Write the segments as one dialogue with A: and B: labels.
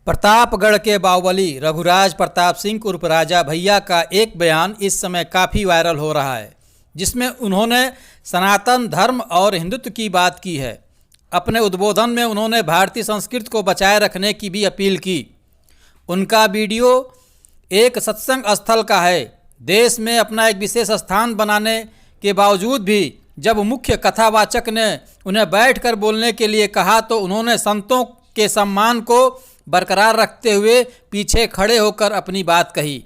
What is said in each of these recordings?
A: प्रतापगढ़ के बाहुबली रघुराज प्रताप सिंह उर्फ राजा भैया का एक बयान इस समय काफ़ी वायरल हो रहा है, जिसमें उन्होंने सनातन धर्म और हिंदुत्व की बात की है। अपने उद्बोधन में उन्होंने भारतीय संस्कृति को बचाए रखने की भी अपील की। उनका वीडियो एक सत्संग स्थल का है। देश में अपना एक विशेष स्थान बनाने के बावजूद भी जब मुख्य कथावाचक ने उन्हें बैठकर बोलने के लिए कहा तो उन्होंने संतों के सम्मान को बरकरार रखते हुए पीछे खड़े होकर अपनी बात कही।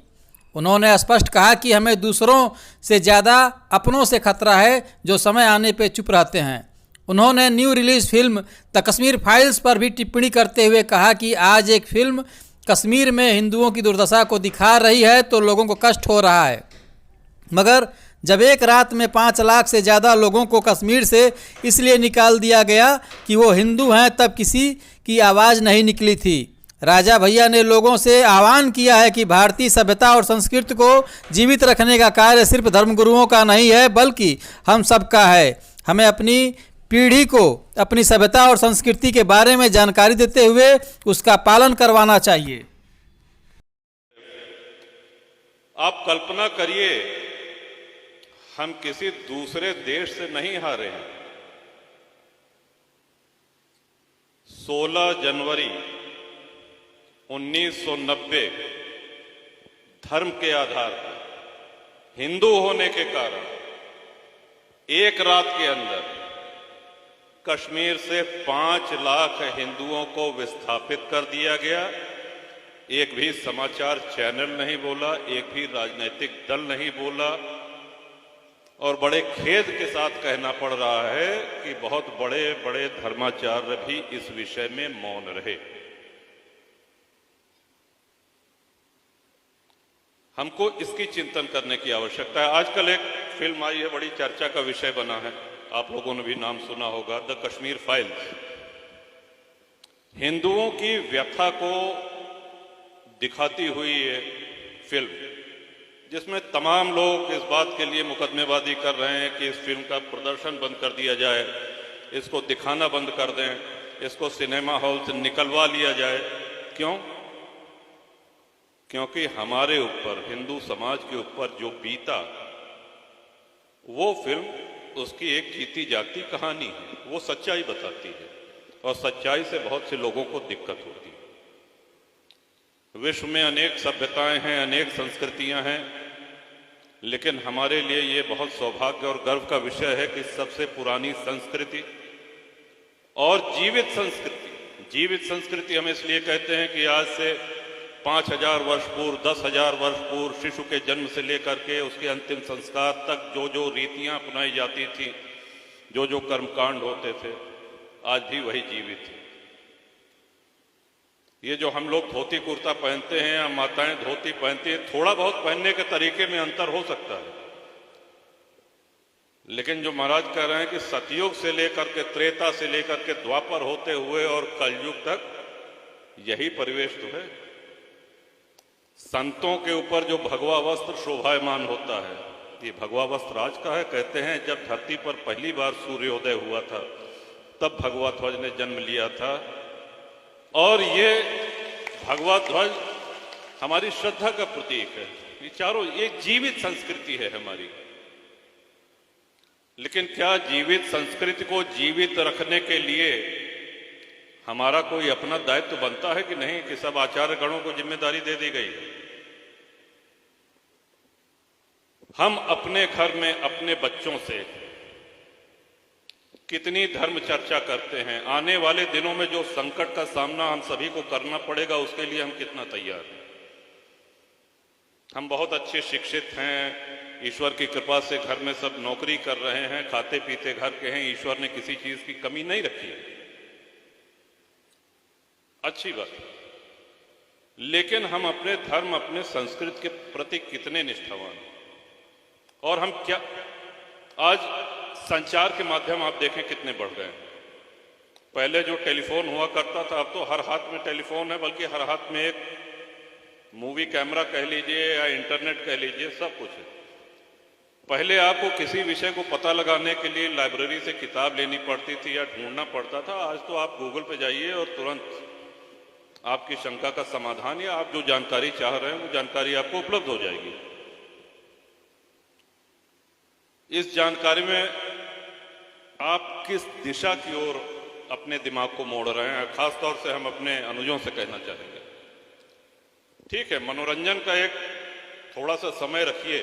A: उन्होंने स्पष्ट कहा कि हमें दूसरों से ज़्यादा अपनों से खतरा है जो समय आने पर चुप रहते हैं। उन्होंने new release film the Kashmir files पर भी टिप्पणी करते हुए कहा कि आज एक फिल्म कश्मीर में हिंदुओं की दुर्दशा को दिखा रही है तो लोगों को कष्ट हो रहा है, मगर जब एक रात में 5 लाख से ज़्यादा लोगों को कश्मीर से इसलिए निकाल दिया गया कि वो हिंदू हैं, तब किसी की आवाज़ नहीं निकली थी। राजा भैया ने लोगों से आह्वान किया है कि भारतीय सभ्यता और संस्कृति को जीवित रखने का कार्य सिर्फ धर्मगुरुओं का नहीं है बल्कि हम सबका है। हमें अपनी पीढ़ी को अपनी सभ्यता और संस्कृति के बारे में जानकारी देते हुए उसका पालन करवाना चाहिए।
B: आप कल्पना करिए, हम किसी दूसरे देश से नहीं हारे हैं। 16 जनवरी 1990 धर्म के आधार पर हिंदू होने के कारण एक रात के अंदर कश्मीर से 5 लाख हिंदुओं को विस्थापित कर दिया गया। एक भी समाचार चैनल नहीं बोला, एक भी राजनीतिक दल नहीं बोला, और बड़े खेद के साथ कहना पड़ रहा है कि बहुत बड़े बड़े धर्माचार्य भी इस विषय में मौन रहे। हमको इसकी चिंतन करने की आवश्यकता है। आजकल एक फिल्म आई है, बड़ी चर्चा का विषय बना है, आप लोगों ने भी नाम सुना होगा, द कश्मीर फाइल्स। हिंदुओं की व्यथा को दिखाती हुई ये फिल्म, जिसमें तमाम लोग इस बात के लिए मुकदमेबाजी कर रहे हैं कि इस फिल्म का प्रदर्शन बंद कर दिया जाए, इसको दिखाना बंद कर दें, इसको सिनेमा हॉल से निकलवा लिया जाए। क्यों? क्योंकि हमारे ऊपर, हिंदू समाज के ऊपर जो बीता, वो फिल्म उसकी एक जीती जागती कहानी है। वो सच्चाई बताती है और सच्चाई से बहुत से लोगों को दिक्कत होती है। विश्व में अनेक सभ्यताएं हैं, अनेक संस्कृतियां हैं, लेकिन हमारे लिए ये बहुत सौभाग्य और गर्व का विषय है कि सबसे पुरानी संस्कृति और जीवित संस्कृति हम इसलिए कहते हैं कि आज से 5000 वर्ष पूर्व, 10,000 वर्ष पूर्व शिशु के जन्म से लेकर के उसके अंतिम संस्कार तक जो जो रीतियां अपनाई जाती थी, जो जो कर्मकांड होते थे, आज भी वही जीवित है। ये जो हम लोग धोती कुर्ता पहनते हैं या माताएं धोती पहनती हैं, थोड़ा बहुत पहनने के तरीके में अंतर हो सकता है, लेकिन जो महाराज कह रहे हैं कि सतयुग से लेकर के, त्रेता से लेकर के द्वापर होते हुए और कलयुग तक यही परिवेश तो है। संतों के ऊपर जो भगवा वस्त्र शोभायमान होता है, ये भगवा वस्त्र आज का है। कहते हैं जब धरती पर पहली बार सूर्योदय हुआ था तब भगवा ध्वज ने जन्म लिया था, और ये भगवा ध्वज हमारी श्रद्धा का प्रतीक है। ये चारों एक जीवित संस्कृति है हमारी। लेकिन क्या जीवित संस्कृति को जीवित रखने के लिए हमारा कोई अपना दायित्व बनता है कि नहीं, कि सब आचार्य गणों को जिम्मेदारी दे दी गई है? हम अपने घर में अपने बच्चों से कितनी धर्म चर्चा करते हैं? आने वाले दिनों में जो संकट का सामना हम सभी को करना पड़ेगा, उसके लिए हम कितना तैयार हैं? हम बहुत अच्छे शिक्षित हैं, ईश्वर की कृपा से घर में सब नौकरी कर रहे हैं, खाते पीते घर के हैं, ईश्वर ने किसी चीज की कमी नहीं रखी है, अच्छी बात है। लेकिन हम अपने धर्म, अपने संस्कृति के प्रति कितने निष्ठावान हैं? और हम क्या, आज संचार के माध्यम आप देखें कितने बढ़ गए हैं। पहले जो टेलीफोन हुआ करता था, अब तो हर हाथ में टेलीफोन है, बल्कि हर हाथ में एक मूवी कैमरा कह लीजिए या इंटरनेट कह लीजिए, सब कुछ है। पहले आपको किसी विषय को पता लगाने के लिए लाइब्रेरी से किताब लेनी पड़ती थी या ढूंढना पड़ता था। आज तो आप गूगल पे जाइए और तुरंत आपकी शंका का समाधान या आप जो जानकारी चाह रहे हैं वो जानकारी आपको उपलब्ध हो जाएगी। इस जानकारी में आप किस दिशा की ओर अपने दिमाग को मोड़ रहे हैं, खास तौर से हम अपने अनुजों से कहना चाहेंगे। ठीक है, मनोरंजन का एक थोड़ा सा समय रखिए,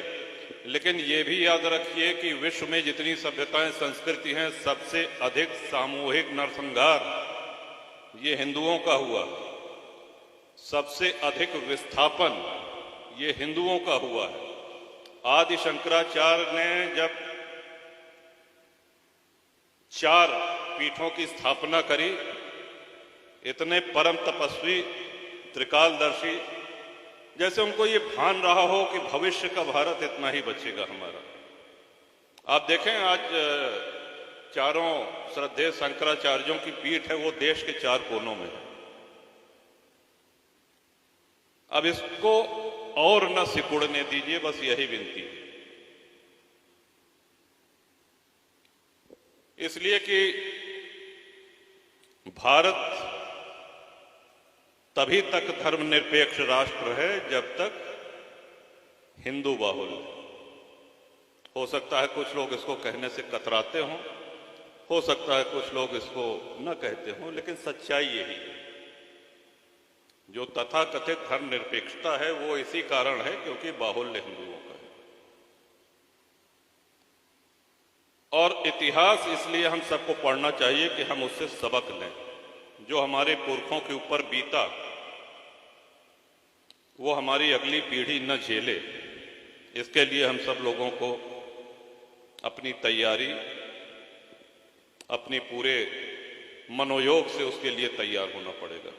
B: लेकिन ये भी याद रखिए कि विश्व में जितनी सभ्यताएं, संस्कृति हैं, सबसे अधिक सामूहिक नरसंहार ये हिंदुओं का हुआ। सबसे अधिक विस्थापन ये हिंदुओं का हुआ है। आदि शंकराचार्य ने जब 4 पीठों की स्थापना करी, इतने परम तपस्वी, त्रिकालदर्शी, जैसे उनको ये भान रहा हो कि भविष्य का भारत इतना ही बचेगा हमारा। आप देखें आज चारों श्रद्धेय शंकराचार्यों की पीठ है, वो देश के 4 कोनों में है। अब इसको और न सिकुड़ने दीजिए, बस यही विनती है। इसलिए कि भारत तभी तक धर्मनिरपेक्ष राष्ट्र है जब तक हिंदू बाहुल्य। हो सकता है कुछ लोग इसको कहने से कतराते हों, हो सकता है कुछ लोग इसको न कहते हों, लेकिन सच्चाई यही है। जो तथाकथित धर्मनिरपेक्षता है वो इसी कारण है क्योंकि बाहुल्य हिंदुओं का है। और इतिहास इसलिए हम सबको पढ़ना चाहिए कि हम उससे सबक लें। जो हमारे पुरखों के ऊपर बीता वो हमारी अगली पीढ़ी न झेले, इसके लिए हम सब लोगों को अपनी तैयारी, अपनी पूरे मनोयोग से उसके लिए तैयार होना पड़ेगा।